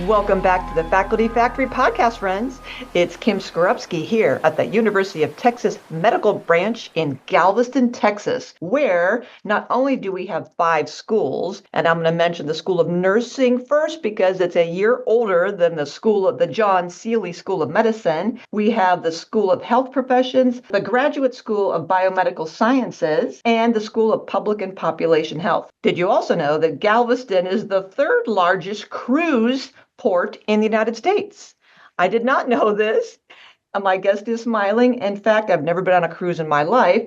Welcome back to the Faculty Factory podcast, friends. It's Kim Skorupski here at the University of Texas Medical Branch in Galveston, Texas, where not only do we have 5 schools, and I'm going to mention the School of Nursing first because it's a year older than the School of the John Seeley School of Medicine. We have the School of Health Professions, the Graduate School of Biomedical Sciences, and the School of Public and Population Health. Did you also know that Galveston is the 3rd largest cruise port in the United States? I did not know this. My guest is smiling. In fact, I've never been on a cruise in my life.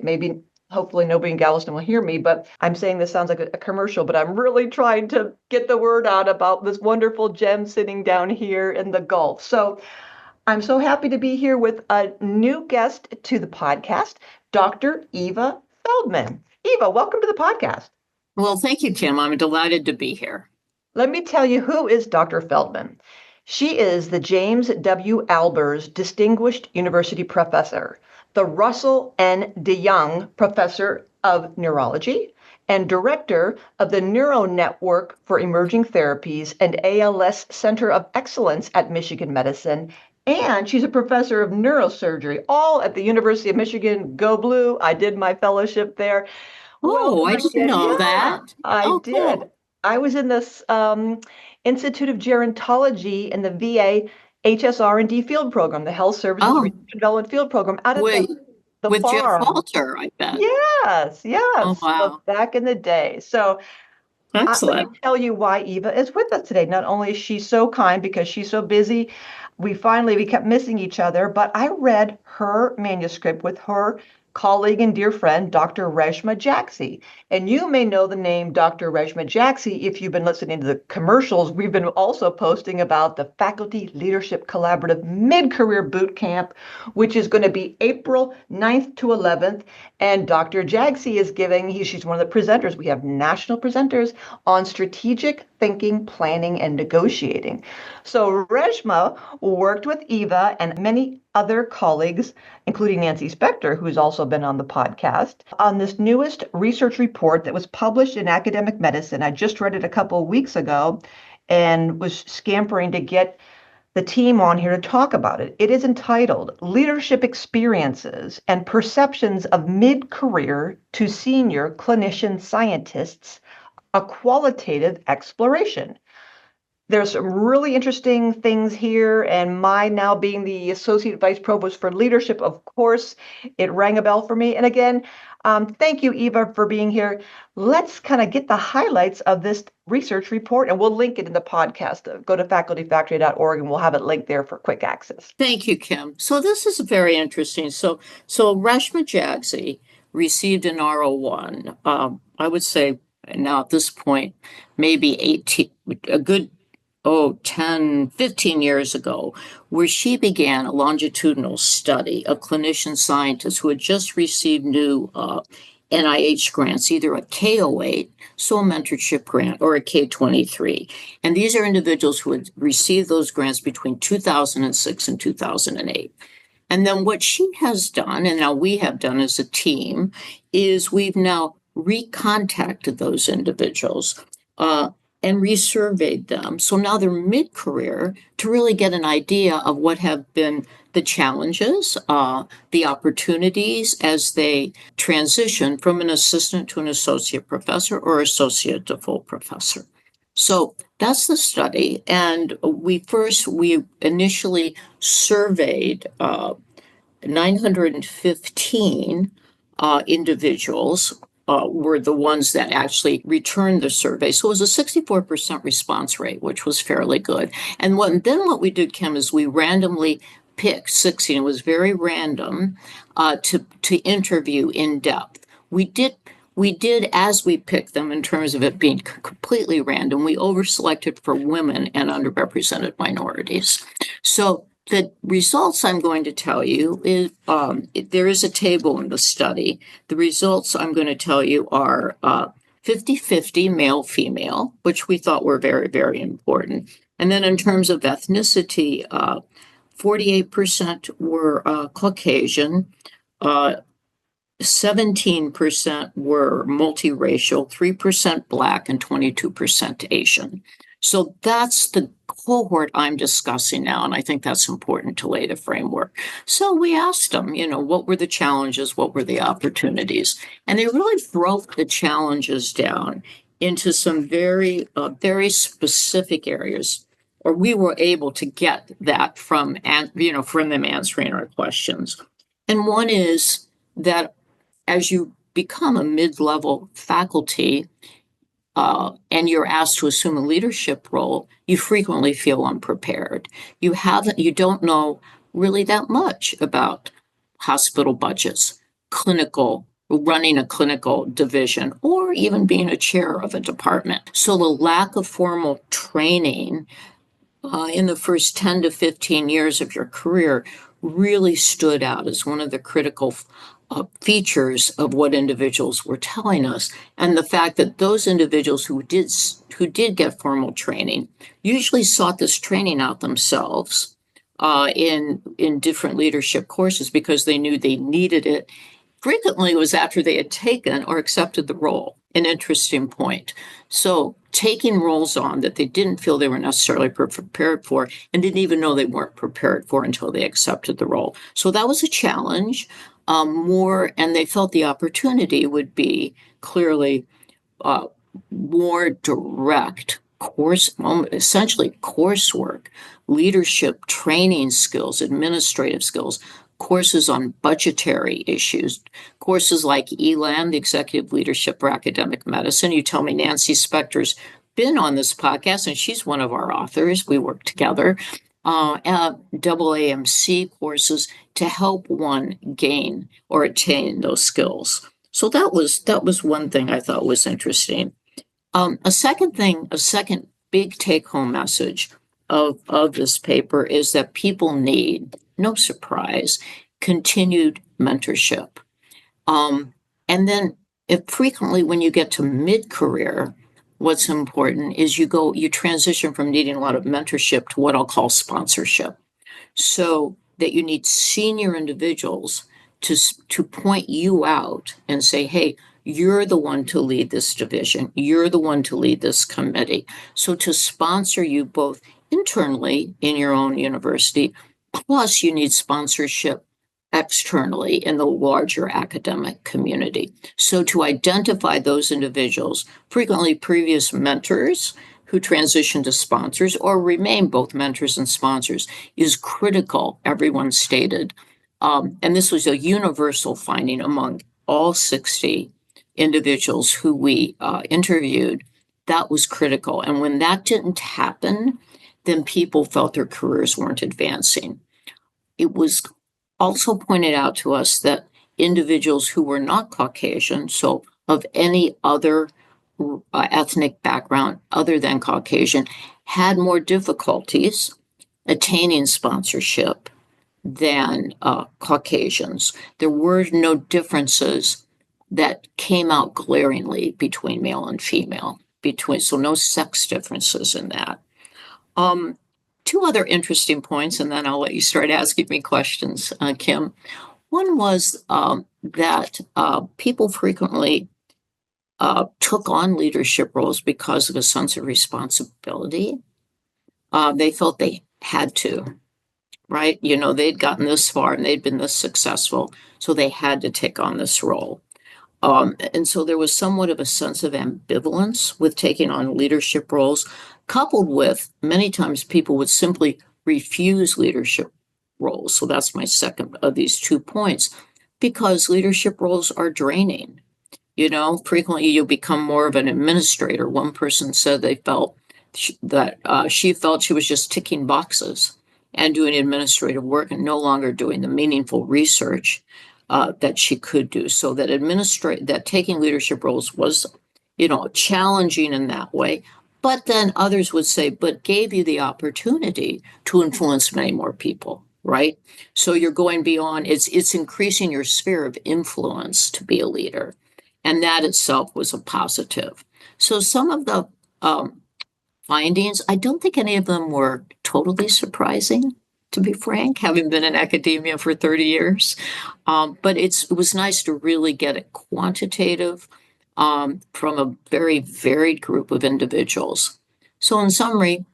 Hopefully nobody in Galveston will hear me, but I'm saying this sounds like a commercial, but I'm really trying to get the word out about this wonderful gem sitting down here in the Gulf. So I'm so happy to be here with a new guest to the podcast, Dr. Eva Feldman. Eva, welcome to the podcast. Well, thank you, Kim. I'm delighted to be here. Let me tell you who is Dr. Feldman. She is the James W. Albers Distinguished University Professor, the Russell N. DeJong Professor of Neurology, and Director of the NeuroNetwork for Emerging Therapies and ALS Center of Excellence at Michigan Medicine. And she's a professor of neurosurgery, all at the University of Michigan. Go Blue. I did my fellowship there. Oh, I didn't know that. I did. Cool. I was in this Institute of Gerontology in the VA HSR&D field program, the Health Services Research and Development Field Program, out of the with farm. Jeff Walter, I bet. Yes. Oh, wow. So back in the day. So excellent. Let me tell you why Eva is with us today. Not only is she so kind because she's so busy, we kept missing each other, but I read her manuscript with her colleague and dear friend, Dr. Reshma Jaxi. And you may know the name Dr. Reshma Jaxi if you've been listening to the commercials. We've been also posting about the Faculty Leadership Collaborative Mid-Career Boot Camp, which is going to be April 9th to 11th. And Dr. Jaxi is she's one of the presenters. We have national presenters on strategic thinking, planning, and negotiating. So Reshma worked with Eva and many other colleagues, including Nancy Spector, who's also been on the podcast, on this newest research report that was published in Academic Medicine. I just read it a couple of weeks ago and was scampering to get the team on here to talk about it. It is entitled Leadership Experiences and Perceptions of Mid-Career to Senior Clinician-Scientists, a Qualitative Exploration. There's some really interesting things here, and my now being the Associate Vice Provost for Leadership, of course, it rang a bell for me. And again, thank you, Eva, for being here. Let's kind of get the highlights of this research report, and we'll link it in the podcast. Go to facultyfactory.org, and we'll have it linked there for quick access. Thank you, Kim. So this is very interesting. So Reshma Jaxi received an R01, I would say now at this point, maybe 10, 15 years ago, where she began a longitudinal study of clinician scientists who had just received new NIH grants, either a K-08, so a mentorship grant, or a K-23. And these are individuals who had received those grants between 2006 and 2008. And then what she has done, and now we have done as a team, is we've now recontacted those individuals and resurveyed them. So now they're mid-career to really get an idea of what have been the challenges, the opportunities as they transition from an assistant to an associate professor or associate to full professor. So that's the study. And we initially surveyed 915 individuals were the ones that actually returned the survey. So it was a 64% response rate, which was fairly good. And what we did, Kim, is we randomly picked 16. It was very random to interview in depth. We did as we picked them in terms of it being completely random. We over-selected for women and underrepresented minorities. So the results I'm going to tell you is there is a table in the study. The results I'm going to tell you are 50-50 male-female, which we thought were very, very important. And then in terms of ethnicity, 48% were Caucasian, 17% were multiracial, 3% Black, and 22% Asian. So that's the cohort I'm discussing now, and I think that's important to lay the framework. So we asked them, what were the challenges? What were the opportunities? And they really broke the challenges down into some very, very specific areas, or we were able to get that from them answering our questions. And one is that as you become a mid-level faculty, and you're asked to assume a leadership role, you frequently feel unprepared. You don't know really that much about hospital budgets, running a clinical division, or even being a chair of a department. So the lack of formal training in the first 10 to 15 years of your career really stood out as one of the critical features of what individuals were telling us. And the fact that those individuals who did get formal training usually sought this training out themselves in different leadership courses because they knew they needed it. Frequently, it was after they had taken or accepted the role. An interesting point. So taking roles on that they didn't feel they were necessarily prepared for and didn't even know they weren't prepared for until they accepted the role. So that was a challenge. And they felt the opportunity would be clearly more direct essentially coursework, leadership training skills, administrative skills, courses on budgetary issues, courses like ELAM, the Executive Leadership for Academic Medicine. You tell me Nancy Spector's been on this podcast, and she's one of our authors. We work together. AAMC courses to help one gain or attain those skills. So that was one thing I thought was interesting. A second big take-home message of this paper is that people need, no surprise, continued mentorship. And then frequently when you get to mid-career, what's important is you transition from needing a lot of mentorship to what I'll call sponsorship. So that you need senior individuals to point you out and say, hey, you're the one to lead this division. You're the one to lead this committee. So to sponsor you both internally in your own university, plus you need sponsorship externally in the larger academic community. So to identify those individuals, frequently previous mentors who transition to sponsors or remain both mentors and sponsors, is critical, everyone stated. And this was a universal finding among all 60 individuals who we interviewed. That was critical. And when that didn't happen, then people felt their careers weren't advancing. It was also pointed out to us that individuals who were not Caucasian, so of any other ethnic background other than Caucasian, had more difficulties attaining sponsorship than Caucasians. There were no differences that came out glaringly between male and female, so no sex differences in that. Two other interesting points, and then I'll let you start asking me questions, Kim. One was that people frequently took on leadership roles because of a sense of responsibility. They felt they had to, right? They'd gotten this far and they'd been this successful, so they had to take on this role. And so there was somewhat of a sense of ambivalence with taking on leadership roles, coupled with many times people would simply refuse leadership roles. So that's my second of these 2 points, because leadership roles are draining. Frequently you become more of an administrator. One person said they felt that she felt she was just ticking boxes and doing administrative work and no longer doing the meaningful research that she could do. So that taking leadership roles was, challenging in that way. But then others would say, but gave you the opportunity to influence many more people, right? So you're going beyond, it's increasing your sphere of influence to be a leader. And that itself was a positive. So some of the findings, I don't think any of them were totally surprising, to be frank, having been in academia for 30 years. But it was nice to really get it quantitative from a very varied group of individuals. So in summary,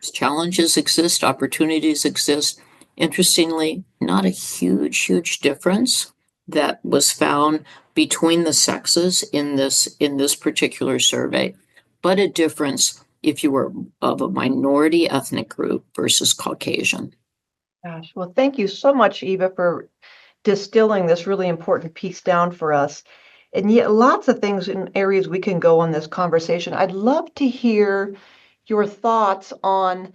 challenges exist, opportunities exist. Interestingly, not a huge difference that was found between the sexes in this particular survey, but a difference if you were of a minority ethnic group versus Caucasian. Gosh, well, thank you so much, Eva, for distilling this really important piece down for us. And yet, lots of things in areas we can go on this conversation. I'd love to hear your thoughts on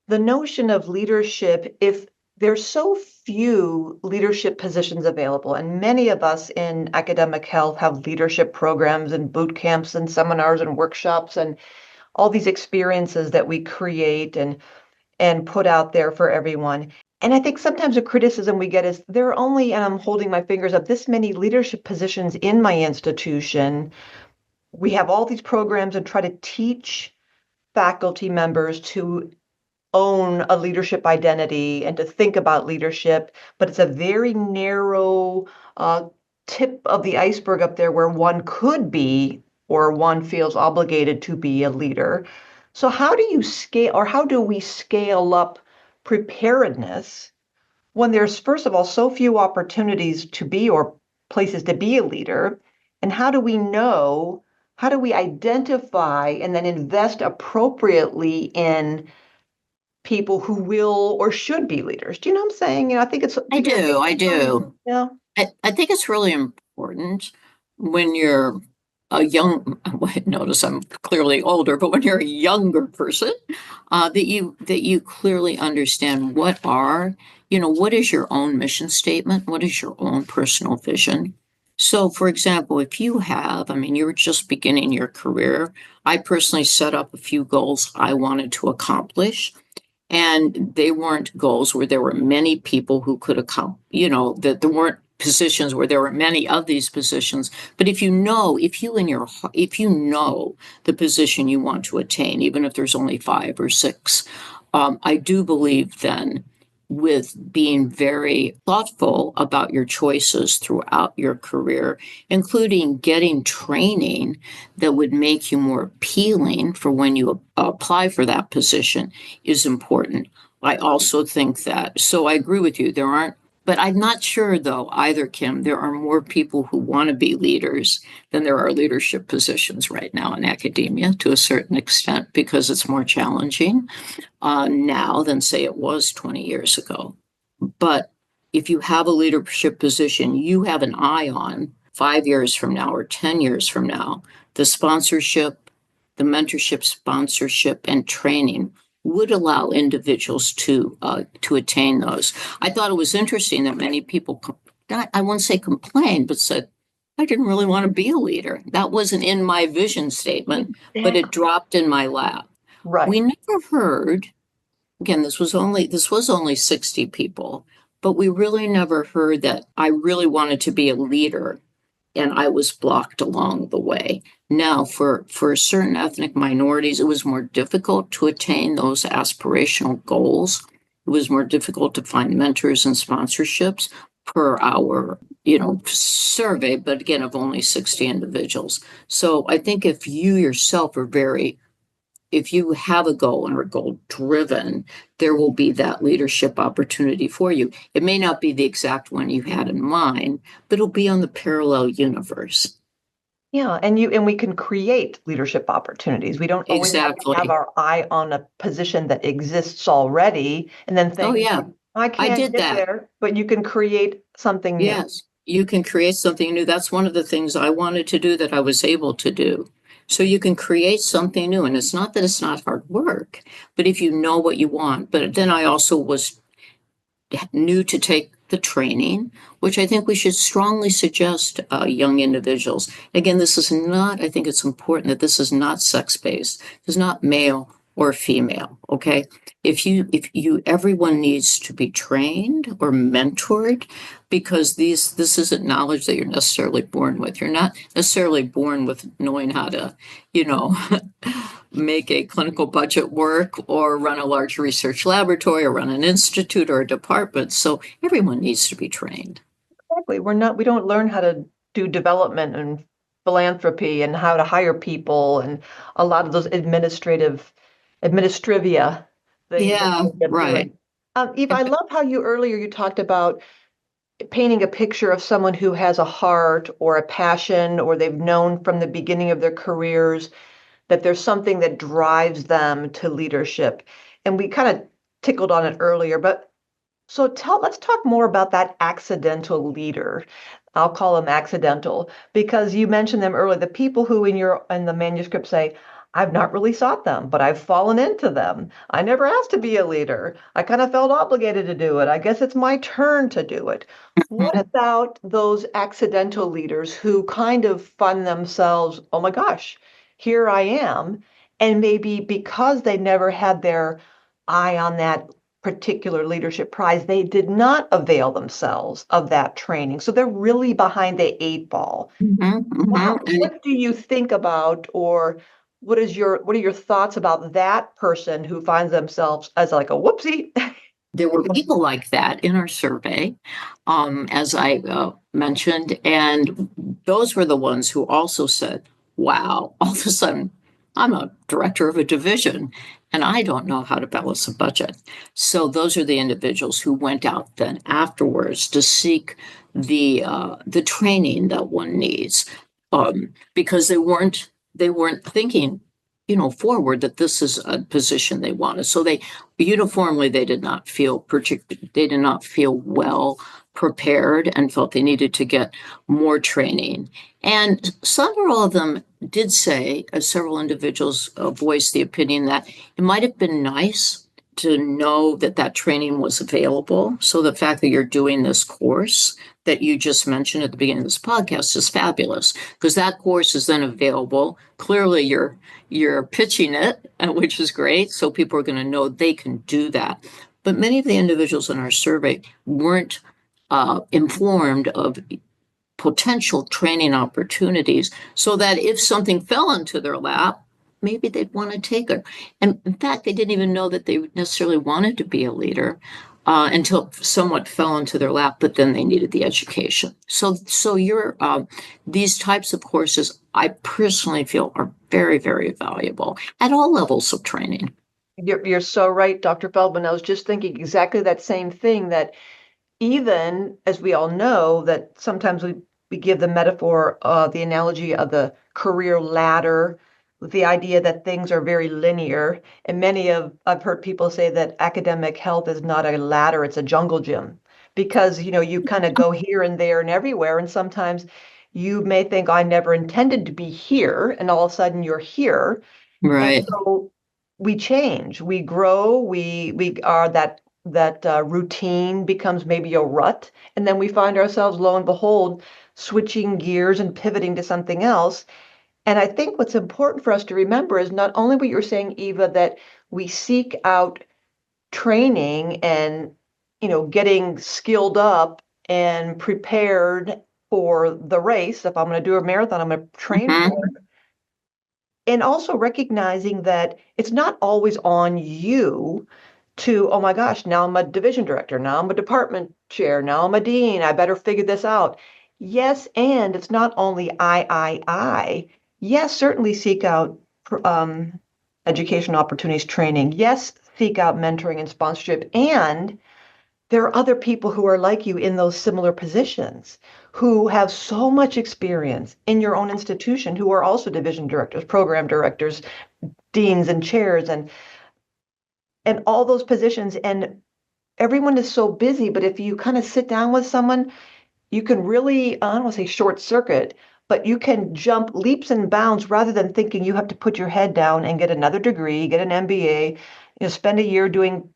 the notion of leadership. If there's so few leadership positions available, and many of us in academic health have leadership programs and boot camps and seminars and workshops and all these experiences that we create and put out there for everyone. And I think sometimes a criticism we get is there are only, and I'm holding my fingers up, this many leadership positions in my institution. We have all these programs and try to teach faculty members to own a leadership identity and to think about leadership, but it's a very narrow tip of the iceberg up there where one could be or one feels obligated to be a leader. So how do you scale, or how do we scale up preparedness when there's, first of all, so few opportunities to be or places to be a leader? And how do we know, how do we identify and then invest appropriately in people who will or should be leaders? Do you know what I'm saying? I think it's I do. Yeah. I think it's really important when you're a young, notice I'm clearly older, but when you're a younger person, that you clearly understand what is your own mission statement, what is your own personal vision. So, for example, if you're just beginning your career, I personally set up a few goals I wanted to accomplish. And they weren't goals where there were many people who could accomplish, that there weren't positions where there were many of these positions. But if you know the position you want to attain, even if there's only 5 or 6, I do believe then with being very thoughtful about your choices throughout your career, including getting training that would make you more appealing for when you apply for that position, is important. I also think that, so I agree with you, but I'm not sure though either, Kim, there are more people who want to be leaders than there are leadership positions right now in academia, to a certain extent, because it's more challenging now than say it was 20 years ago. But if you have a leadership position you have an eye on 5 years from now or 10 years from now, the sponsorship, the mentorship, sponsorship, and training would allow individuals to attain those. I thought it was interesting that many people, I won't say complained, but said, I didn't really want to be a leader. That wasn't in my vision statement, but it dropped in my lap. Right. We never heard, again, this was only 60 people, but we really never heard that I really wanted to be a leader and I was blocked along the way. Now, for certain ethnic minorities, it was more difficult to attain those aspirational goals. It was more difficult to find mentors and sponsorships per our, survey, but again, of only 60 individuals. So I think if you yourself if you have a goal and are goal driven, there will be that leadership opportunity for you. It may not be the exact one you had in mind, but it'll be on the parallel universe. Yeah, and we can create leadership opportunities. We don't always have to have our eye on a position that exists already and then think, oh yeah, I can't did get that. There, but you can create something new. Yes, you can create something new. That's one of the things I wanted to do that I was able to do. So you can create something new. And it's not that it's not hard work, but if you know what you want. But then I also knew to take the training, which I think we should strongly suggest young individuals. Again, I think it's important that this is not sex-based. It's not male or female, okay? Everyone needs to be trained or mentored, because this isn't knowledge that you're necessarily born with. You're not necessarily born with knowing how to, make a clinical budget work or run a large research laboratory or run an institute or a department. So everyone needs to be trained. Exactly. We don't learn how to do development and philanthropy and how to hire people and a lot of those administrivia things that Yeah, they end up right. doing. Eva, I love how you talked about painting a picture of someone who has a heart or a passion, or they've known from the beginning of their careers that there's something that drives them to leadership. And we kind of tickled on it earlier, but let's talk more about that accidental leader. I'll call them accidental because you mentioned them earlier. The people who in the manuscript say, I've not really sought them, but I've fallen into them. I never asked to be a leader. I kind of felt obligated to do it. I guess it's my turn to do it. What Mhm. about those accidental leaders who kind of find themselves, oh my gosh, here I am. And maybe because they never had their eye on that particular leadership prize, they did not avail themselves of that training. So they're really behind the eight ball. Mhm, mhm. And What do you think about, or what are your thoughts about that person who finds themselves as like a whoopsie? there were people like that in our survey, as I mentioned, and those were the ones who also said, wow, all of a sudden, I'm a director of a division and I don't know how to balance a budget. So those are the individuals who went out then afterwards to seek the training that one needs, because they weren't thinking, forward that this is a position they wanted. So they uniformly they did not feel well prepared and felt they needed to get more training. And several of them did say, several individuals voiced the opinion that it might have been nice to know that that training was available. So the fact that you're doing this course that you just mentioned at the beginning of this podcast is fabulous, because that course is then available. Clearly, you're pitching it, which is great. So people are going to know they can do that. But many of the individuals in our survey weren't informed of potential training opportunities, so that if something fell into their lap, maybe they'd want to take it. And in fact, they didn't even know that they necessarily wanted to be a leader until somewhat fell into their lap, but then they needed the education. So these types of courses, I personally feel, are very, very valuable at all levels of training. You're so right, Dr. Feldman. I was just thinking exactly that same thing, that even as we all know that sometimes we give the metaphor, the analogy of the career ladder, with the idea that things are very linear. And I've heard people say that academic health is not a ladder, it's a jungle gym. Because, you kind of go here and there and everywhere. And sometimes you may think, I never intended to be here. And all of a sudden you're here. And Right. so we change, we grow, we are that routine becomes maybe a rut, and then we find ourselves, lo and behold, switching gears and pivoting to something else. And I think what's important for us to remember is not only what you're saying, Eva, that we seek out training and getting skilled up and prepared for the race. If I'm going to do a marathon, I'm going to train for Mhm. it, and also recognizing that it's not always on you to, oh my gosh, now I'm a division director, now I'm a department chair, now I'm a dean, I better figure this out. Yes, and it's not only I. Yes, certainly seek out education opportunities, training. Yes, seek out mentoring and sponsorship. And there are other people who are like you in those similar positions who have so much experience in your own institution, who are also division directors, program directors, deans and chairs, and all those positions. And everyone is so busy, but if you kind of sit down with someone, you can really, I don't want to say short circuit, but you can jump leaps and bounds rather than thinking you have to put your head down and get another degree, get an MBA, spend a year doing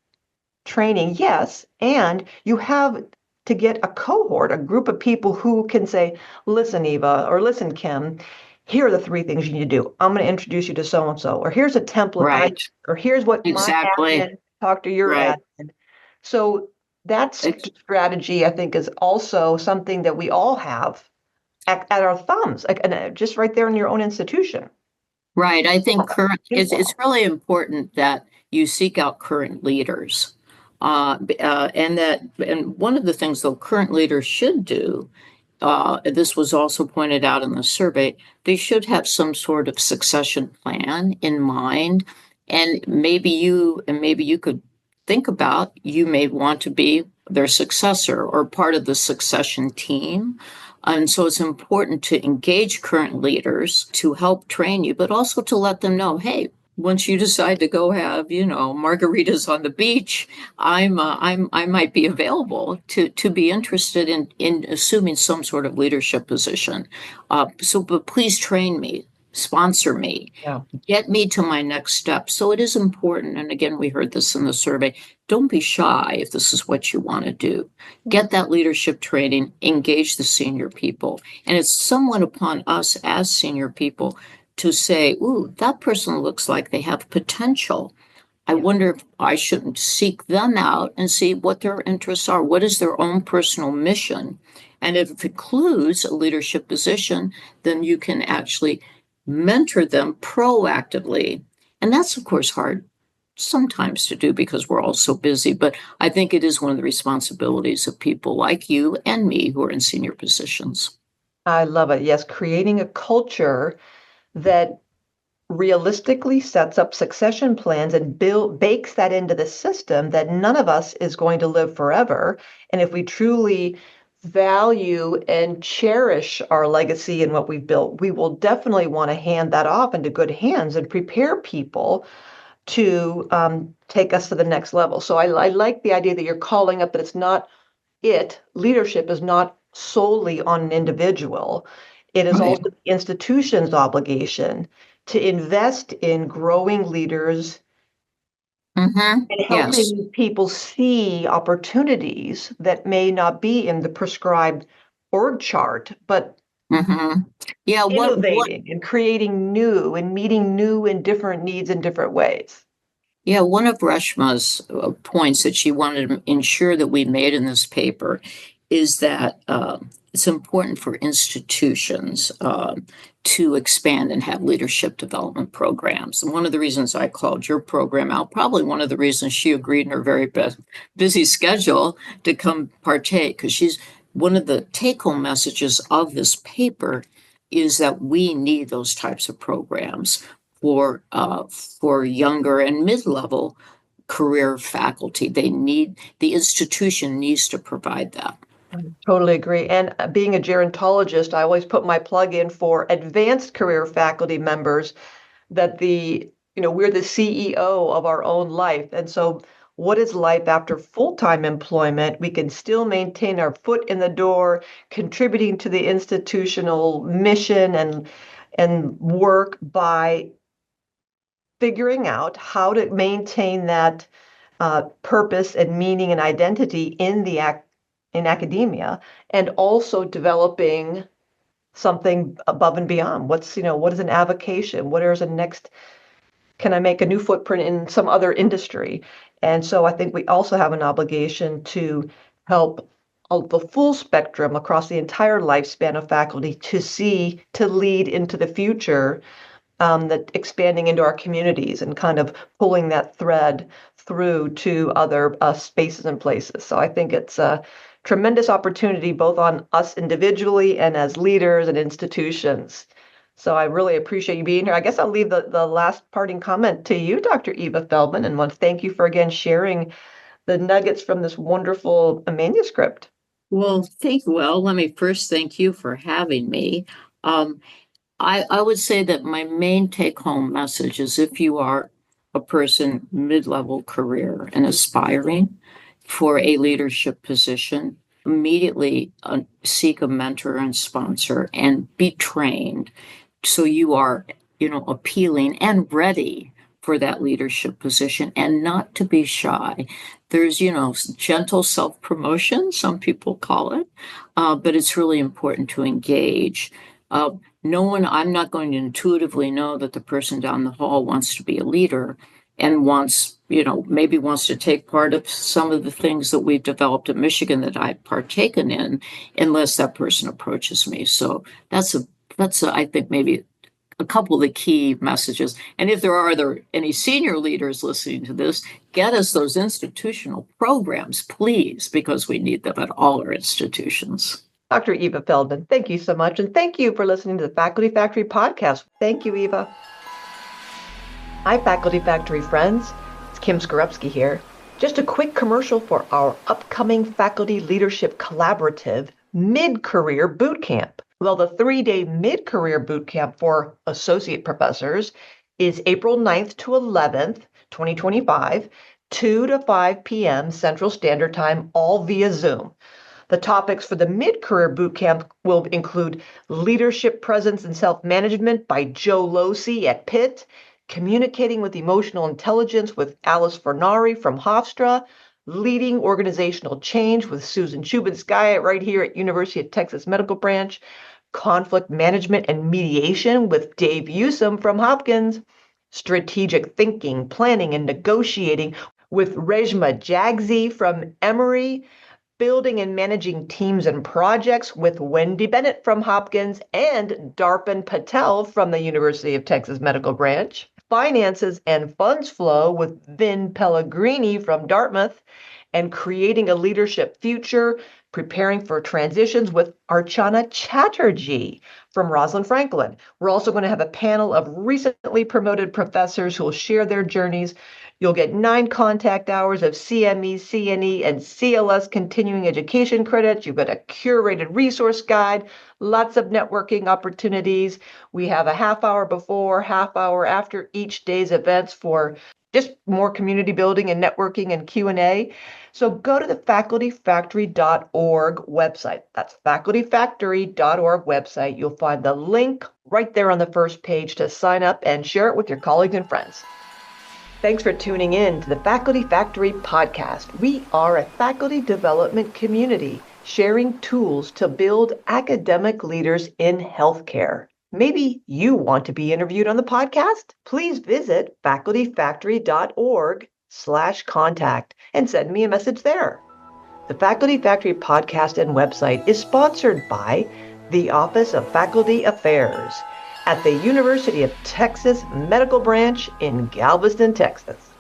training. Yes, and you have to get a cohort, a group of people who can say, listen, Eva, or listen, Kim, here are the three things you need to do. I'm going to introduce you to so and so, or here's a template Right. or here's what my Exactly. admin talk to your Right. admin. So that Ex- strategy, I think, is also something that we all have at our thumbs, like, and just right there in your own institution. Right. I think current it's Simple. really important that you seek out current leaders. And one of the things though current leaders should do this was also pointed out in the survey, they should have some sort of succession plan in mind. And maybe you could think about, you may want to be their successor or part of the succession team. And so it's important to engage current leaders to help train you, but also to let them know, hey, once you decide to go have, margaritas on the beach, I might be available to be interested in assuming some sort of leadership position. But please train me, sponsor me, Yeah. get me to my next step. So it is important. And again, we heard this in the survey. Don't be shy if this is what you want to do. Get that leadership training, engage the senior people. And it's somewhat upon us as senior people to say, ooh, that person looks like they have potential. I wonder if I shouldn't seek them out and see what their interests are. What is their own personal mission? And if it includes a leadership position, then you can actually mentor them proactively. And that's, of course, hard sometimes to do because we're all so busy. But I think it is one of the responsibilities of people like you and me who are in senior positions. I love it. Yes, creating a culture that realistically sets up succession plans and bakes that into the system that none of us is going to live forever. And if we truly value and cherish our legacy and what we've built, we will definitely want to hand that off into good hands and prepare people to take us to the next level. So I like the idea that you're calling up that it's not leadership is not solely on an individual. It is Right. also the institution's obligation to invest in growing leaders Mm-hmm. and Yes. helping people see opportunities that may not be in the prescribed org chart, but Mm-hmm. Yeah. What innovating and creating new and meeting new and different needs in different ways. Yeah, one of Reshma's points that she wanted to ensure that we made in this paper is that it's important for institutions to expand and have leadership development programs. And one of the reasons I called your program out, probably one of the reasons she agreed in her very busy schedule to come partake, because she's one of the take-home messages of this paper is that we need those types of programs for younger and mid-level career faculty. The institution needs to provide that. I totally agree. And being a gerontologist, I always put my plug in for advanced career faculty members that we're the CEO of our own life. And so what is life after full-time employment? We can still maintain our foot in the door, contributing to the institutional mission and work by figuring out how to maintain that purpose and meaning and identity in academia, and also developing something above and beyond. What is an avocation? What is a next? Can I make a new footprint in some other industry? And so I think we also have an obligation to help the full spectrum across the entire lifespan of faculty to lead into the future, that expanding into our communities and kind of pulling that thread through to other spaces and places. So I think it's a tremendous opportunity both on us individually and as leaders and institutions. So I really appreciate you being here. I guess I'll leave the last parting comment to you, Dr. Eva Feldman, and want to thank you for again sharing the nuggets from this wonderful manuscript. Well, let me first thank you for having me. Um, I would say that my main take-home message is if you are a person mid-level career and aspiring for a leadership position, immediately seek a mentor and sponsor and be trained so you are, appealing and ready for that leadership position and not to be shy. There's, gentle self-promotion, some people call it, but it's really important to engage. I'm not going to intuitively know that the person down the hall wants to be a leader and maybe wants to take part of some of the things that we've developed at Michigan that I've partaken in, unless that person approaches me. So that's I think maybe a couple of the key messages. And if there are any senior leaders listening to this, get us those institutional programs, please, because we need them at all our institutions. Dr. Eva Feldman, thank you so much. And thank you for listening to the Faculty Factory podcast. Thank you, Eva. Hi, Faculty Factory friends. It's Kim Skorupski here. Just a quick commercial for our upcoming Faculty Leadership Collaborative Mid-Career Boot Camp. Well, the 3-day Mid-Career Boot Camp for associate professors is April 9th to 11th, 2025, 2 to 5 p.m. Central Standard Time, all via Zoom. The topics for the Mid-Career Bootcamp will include Leadership Presence and Self-Management by Joe Losey at Pitt, Communicating with Emotional Intelligence with Alice Fornari from Hofstra, Leading Organizational Change with Susan Chubinskaya right here at University of Texas Medical Branch, Conflict Management and Mediation with Dave Usum from Hopkins, Strategic Thinking, Planning, and Negotiating with Rejma Jagzi from Emory, Building and Managing Teams and Projects with Wendy Bennett from Hopkins and Darpan Patel from the University of Texas Medical Branch, Finances and Funds Flow with Vin Pellegrini from Dartmouth, and Creating a Leadership Future, Preparing for Transitions with Archana Chatterjee from Rosalind Franklin. We're also going to have a panel of recently promoted professors who will share their journeys. You'll get 9 contact hours of CME, CNE, and CLS continuing education credits. You've got a curated resource guide, lots of networking opportunities. We have a half hour before, half hour after each day's events for just more community building and networking and Q&A. So go to the facultyfactory.org website. That's facultyfactory.org website. You'll find the link right there on the first page to sign up and share it with your colleagues and friends. Thanks for tuning in to the Faculty Factory podcast. We are a faculty development community sharing tools to build academic leaders in healthcare. Maybe you want to be interviewed on the podcast? Please visit facultyfactory.org/contact and send me a message there. The Faculty Factory podcast and website is sponsored by the Office of Faculty Affairs at the University of Texas Medical Branch in Galveston, Texas.